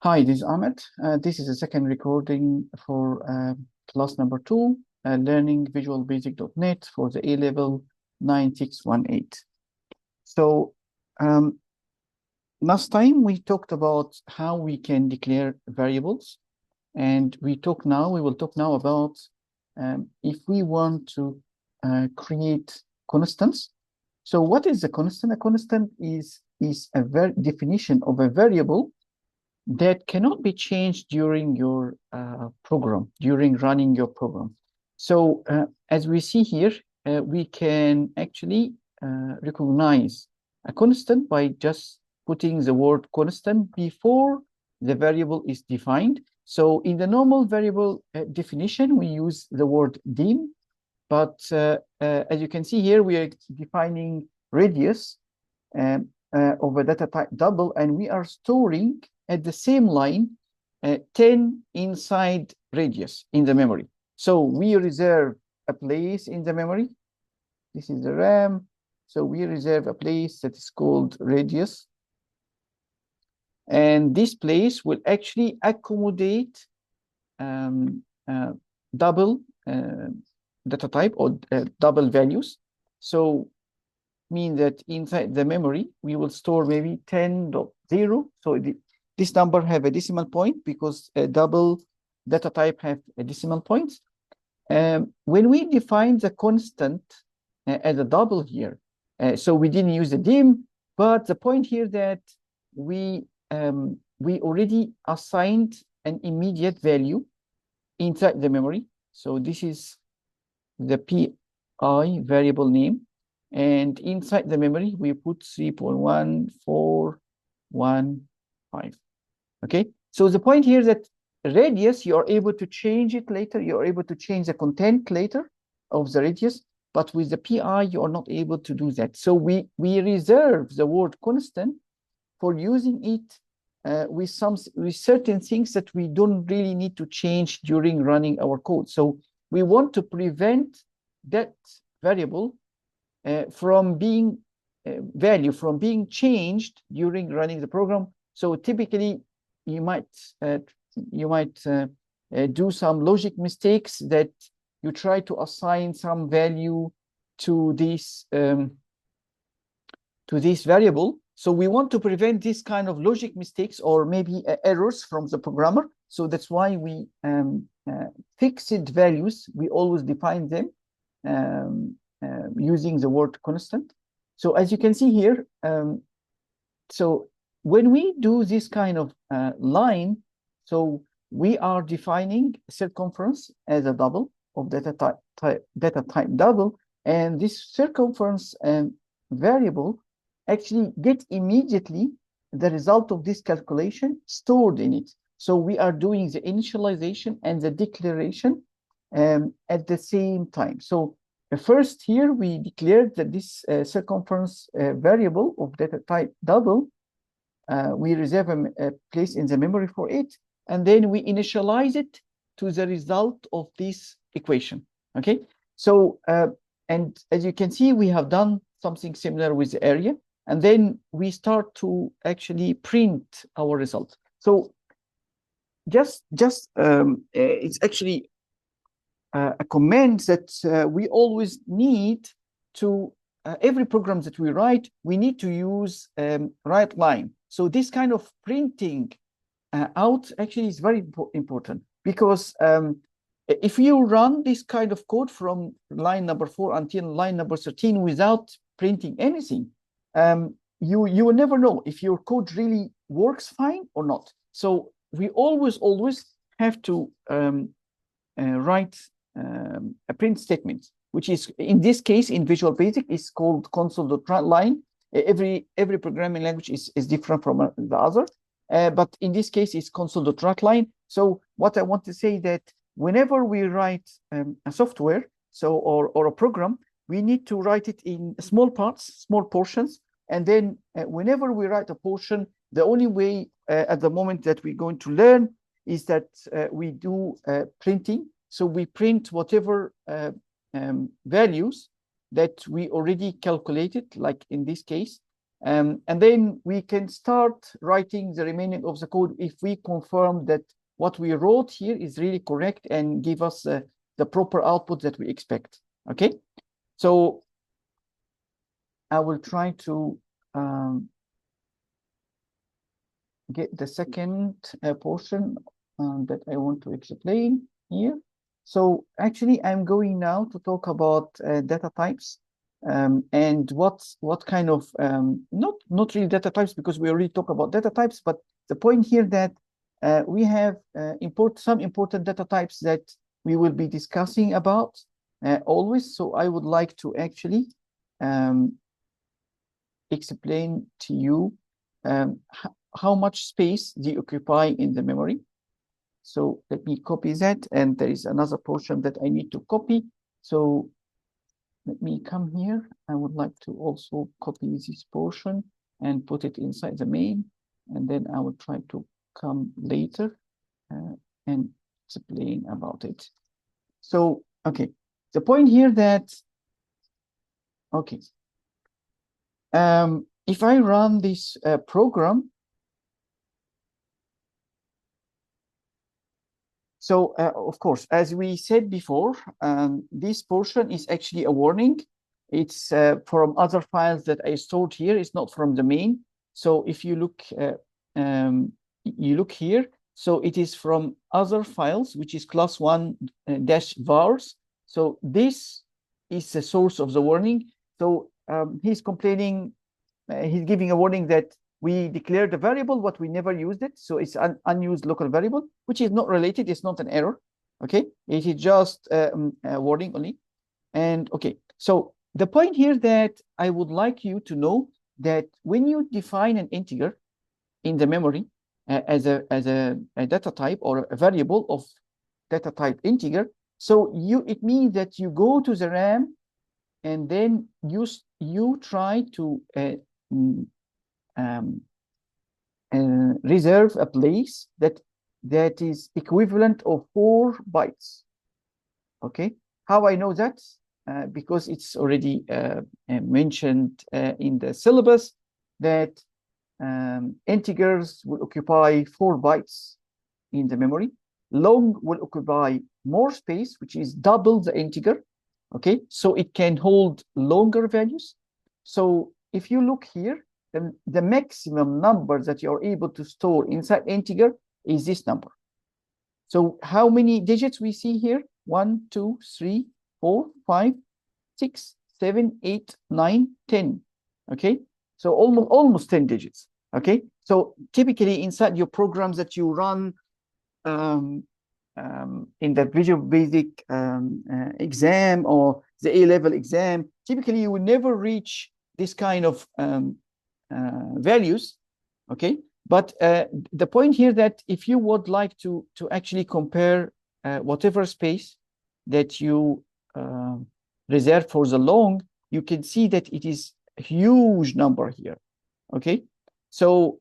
Hi, this is Ahmed. This is a second recording for class number 2, learning visualbasic.net for the A-Level 9618. So last time we talked about how we can declare variables, and we will talk now about if we want to create constants. So what is a constant? A constant is a definition of a variable that cannot be changed during your program, during running your program. So as we see here, we can actually recognize a constant by just putting the word constant before the variable is defined. So in the normal variable definition, we use the word dim, but as you can see here, we are defining radius of a data type double, and we are storing at the same line 10 inside radius in the memory. So we reserve a place in the memory. This is the RAM. So we reserve a place that is called radius. And this place will actually accommodate double data type or double values. So mean that inside the memory, we will store maybe 10.0. So this number have a decimal point because a double data type have a decimal point. When we define the constant as a double here, so we didn't use the dim, but the point here that we already assigned an immediate value inside the memory. So this is the PI variable name. And inside the memory, we put 3.1415. Okay, so the point here is that radius, you are able to change it later. You are able to change the content later of the radius, but with the PI, you are not able to do that. So we reserve the word constant for using it with certain things that we don't really need to change during running our code. So we want to prevent that variable from being from being changed during running the program. So typically, you might do some logic mistakes that you try to assign some value to this variable. So we want to prevent this kind of logic mistakes or maybe errors from the programmer. So that's why we fixed values. We always define them using the word constant. So as you can see here, so when we do this kind of line, so we are defining circumference as a double of data type double, and this circumference variable actually get immediately the result of this calculation stored in it. So we are doing the initialization and the declaration at the same time. So first here we declared that this circumference variable of data type double, we reserve a place in the memory for it, and then we initialize it to the result of this equation. Okay, so and as you can see, we have done something similar with the area, and then we start to actually print our result. So it's actually a comment that we always need to, every program that we write, we need to use write line. So this kind of printing out actually is very important, because if you run this kind of code from line number 4 until line number 13 without printing anything, you will never know if your code really works fine or not. So we always have to write a print statement, which is in this case in Visual Basic is called console.writeLine. Every programming language is different from the other, but in this case it's console.writeLine. So what I want to say that whenever we write a software, so or a program, we need to write it in small parts, small portions, and then whenever we write a portion, the only way at the moment that we're going to learn is that we do printing. So we print whatever values that we already calculated, like in this case, And then we can start writing the remaining of the code if we confirm that what we wrote here is really correct and give us the proper output that we expect. Okay, so I will try to get the second portion that I want to explain here. So actually, I'm going now to talk about data types and what kind of not really data types, because we already talked about data types, but the point here that we have some important data types that we will be discussing about always. So I would like to actually explain to you how much space they occupy in the memory. So let me copy that, and there is another portion that I need to copy. So let me come here. I would like to also copy this portion and put it inside the main, and then I will try to come later and explain about it. So, okay, the point here that, okay, if I run this program, so of course, as we said before, this portion is actually a warning. It's from other files that I stored here. It's not from the main. So if you look here, so it is from other files, which is class 1 -vars. So this is the source of the warning. So he's complaining, he's giving a warning that we declared a variable, but we never used it. So it's an unused local variable, which is not related. It's not an error. Okay, it is just a warning only. And okay, so the point here that I would like you to know that when you define an integer in the memory as a data type or a variable of data type integer, so it means that you go to the RAM and then you try to reserve a place that is equivalent of 4 bytes. Okay, how I know that? Because it's already mentioned in the syllabus that integers will occupy 4 bytes in the memory. Long will occupy more space, which is double the integer. Okay, so it can hold longer values. So if you look here, then the maximum number that you're able to store inside integer is this number. So how many digits we see here? 1, 2, 3, 4, 5, 6, 7, 8, 9, 10. Okay, so almost 10 digits. Okay, so typically inside your programs that you run in the Visual Basic exam or the A-level exam, typically you will never reach this kind of values. Okay, but the point here that if you would like to actually compare whatever space that you reserve for the long, you can see that it is a huge number here. Okay, so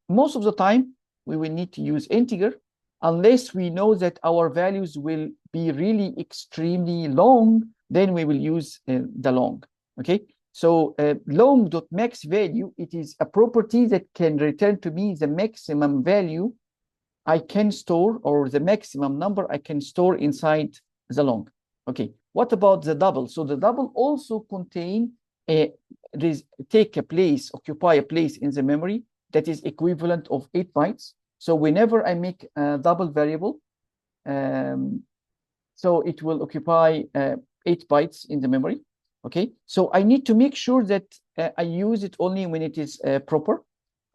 most of the time we will need to use integer unless we know that our values will be really extremely long, then we will use the long. Okay, so long.max value, it is a property that can return to me the maximum value I can store, or the maximum number I can store inside the long. Okay, what about the double? So the double also contain occupy a place in the memory that is equivalent of 8 bytes. So whenever I make a double variable, so it will occupy 8 bytes in the memory. Okay, so I need to make sure that I use it only when it is proper,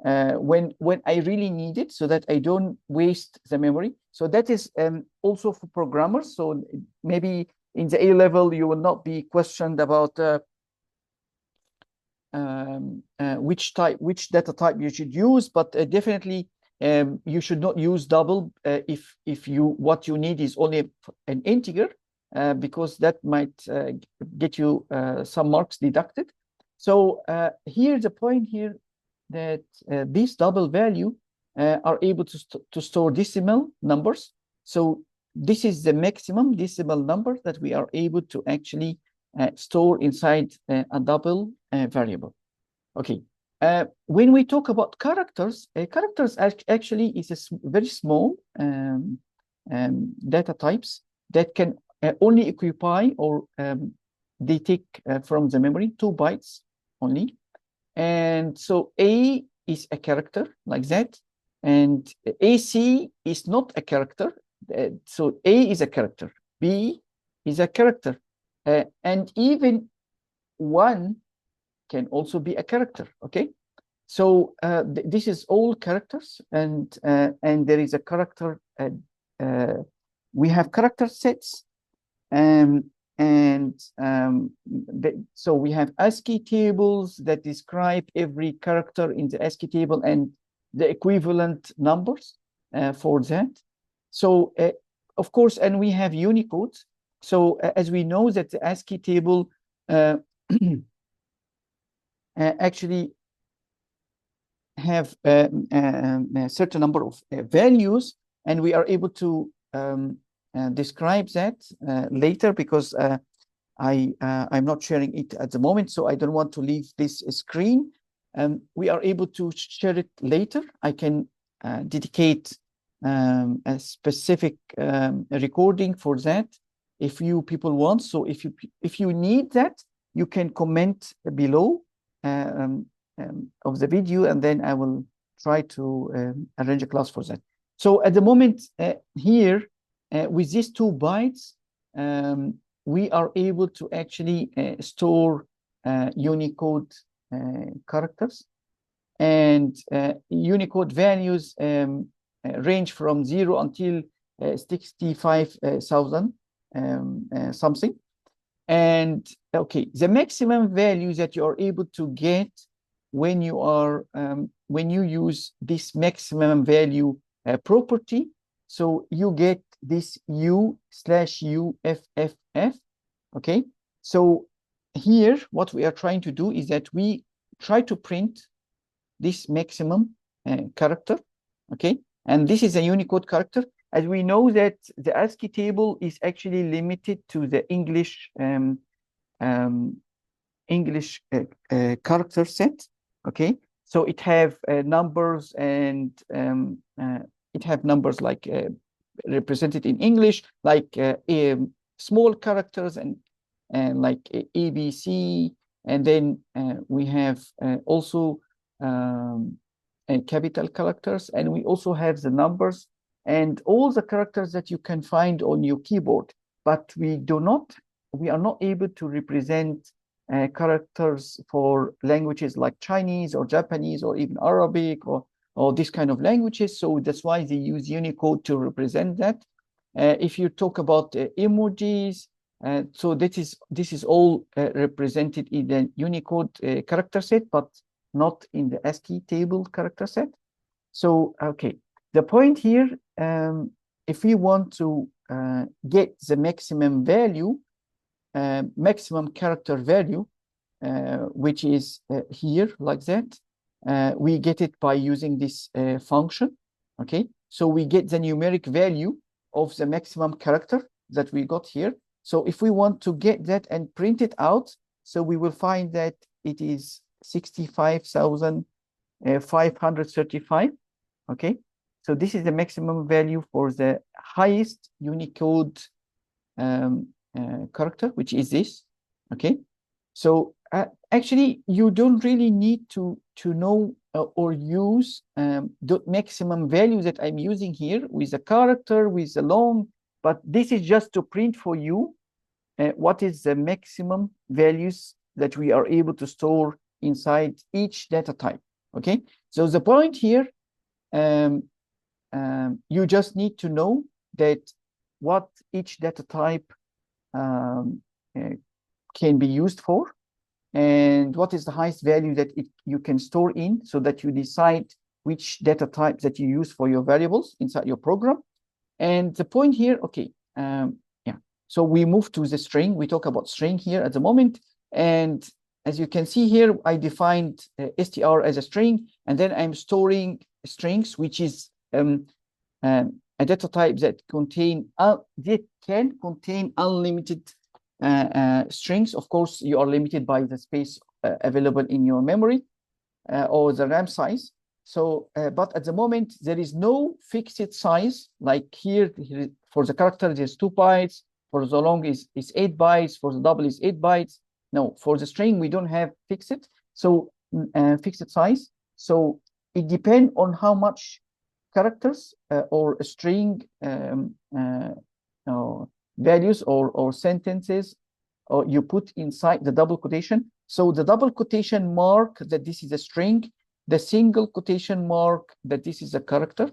when I really need it, so that I don't waste the memory. So that is also for programmers. So maybe in the A-level, you will not be questioned about which data type you should use, but definitely you should not use double if what you need is only an integer, because that might get you some marks deducted. So here's the point here that these double value are able to store decimal numbers. So this is the maximum decimal number that we are able to actually store inside a double variable. Okay. When we talk about characters, characters actually is a very small data types that can only occupy or they take from the memory 2 bytes only. And so A is a character like that, and AC is not a character. So A is a character, B is a character, and even 1 can also be a character. Okay, so this is all characters, and there is a character. We have character sets, so we have ASCII tables that describe every character in the ASCII table and the equivalent numbers for that. So of course, and we have Unicode. So as we know that the ASCII table actually have a certain number of values, and we are able to describe that later, because I'm not sharing it at the moment, so I don't want to leave this screen. We are able to share it later. I can dedicate a specific recording for that if you people want. So if you need that, you can comment below of the video, and then I will try to arrange a class for that. So at the moment here, with these 2 bytes, we are able to actually store Unicode characters, and Unicode values range from 0 until 65,000 something. And okay, the maximum value that you are able to get when you are when you use this maximum value property, so you get this U/UFFF. Okay, so here what we are trying to do is that we try to print this maximum character. Okay, and this is a Unicode character. As we know that the ASCII table is actually limited to the English character set. Okay, so it have numbers, and it have numbers like represented in English, like small characters and like ABC, and then we have also capital characters, and we also have the numbers and all the characters that you can find on your keyboard, but we are not able to represent characters for languages like Chinese or Japanese or even Arabic or this kind of languages. So that's why they use Unicode to represent that. If you talk about emojis, so this is all represented in the Unicode character set, but not in the ASCII table character set. So okay, the point here, if we want to get the maximum value, maximum character value, which is here like that, we get it by using this function. Okay, so we get the numeric value of the maximum character that we got here. So if we want to get that and print it out, so we will find that it is 65,535. Okay, so this is the maximum value for the highest Unicode character, which is this. Okay, so actually you don't really need to know or use the maximum value that I'm using here with the character, with the long, but this is just to print for you what is the maximum values that we are able to store inside each data type. Okay, so the point here, you just need to know that what each data type can be used for, and what is the highest value that you can store in, so that you decide which data type that you use for your variables inside your program. And the point here, okay, yeah, so we move to the string. We talk about string here at the moment, and as you can see here, I defined str as a string, and then I'm storing strings, which is a data type that can contain unlimited strings. Of course, you are limited by the space available in your memory. or the RAM size. So, but at the moment, there is no fixed size. Like here for the character, there's 2 bytes. For the long is 8 bytes. For the double is 8 bytes. No, for the string, we don't have fixed. So fixed size. So it depends on how much characters or a string values or sentences or you put inside the double quotation. So the double quotation mark that this is a string, the single quotation mark that this is a character.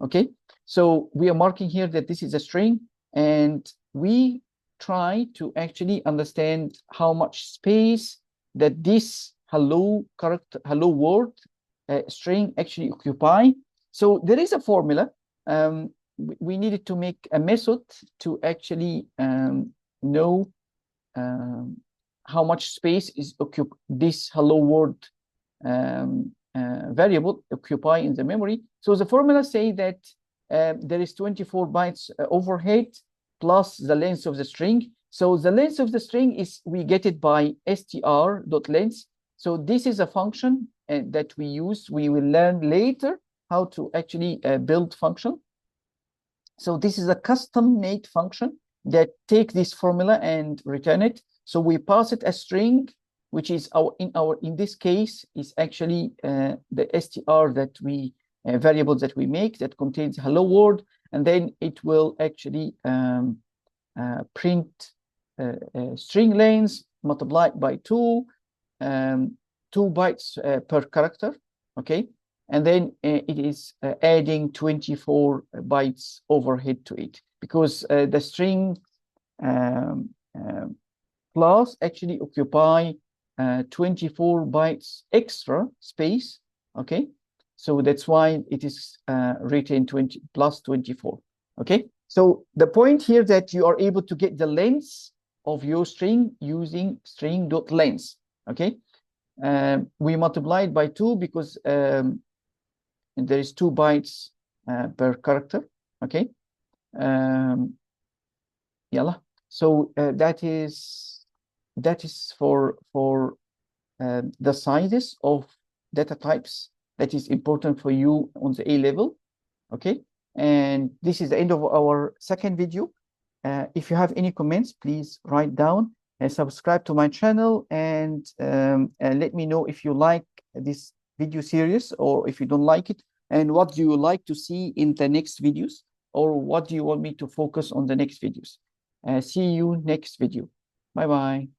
Okay, so we are marking here that this is a string, and we try to actually understand how much space that this hello character, hello world string actually occupy. So there is a formula. We needed to make a method to actually know how much space is this hello world variable occupy in the memory. So the formula say that there is 24 bytes overhead plus the length of the string. So the length of the string is, we get it by str.length. So this is a function that we use. We will learn later how to actually build function. So this is a custom-made function that take this formula and return it. So we pass it a string, which is in this case is actually the str that we variable that we make that contains hello world, and then it will actually print string length multiplied by 2 bytes per character. Okay, and then it is adding 24 bytes overhead to it, because the string class actually occupy 24 bytes extra space. Okay, so that's why it is written 20 plus 24. Okay, so the point here that you are able to get the length of your string using string.length. Okay, we multiplied by 2 because there is 2 bytes per character. Okay, yalla. So that is for the sizes of data types that is important for you on the A level. Okay, and this is the end of our second video. If you have any comments, please write down and subscribe to my channel, and let me know if you like this video series or if you don't like it, and what do you like to see in the next videos, or what do you want me to focus on the next videos. See you next video. Bye bye.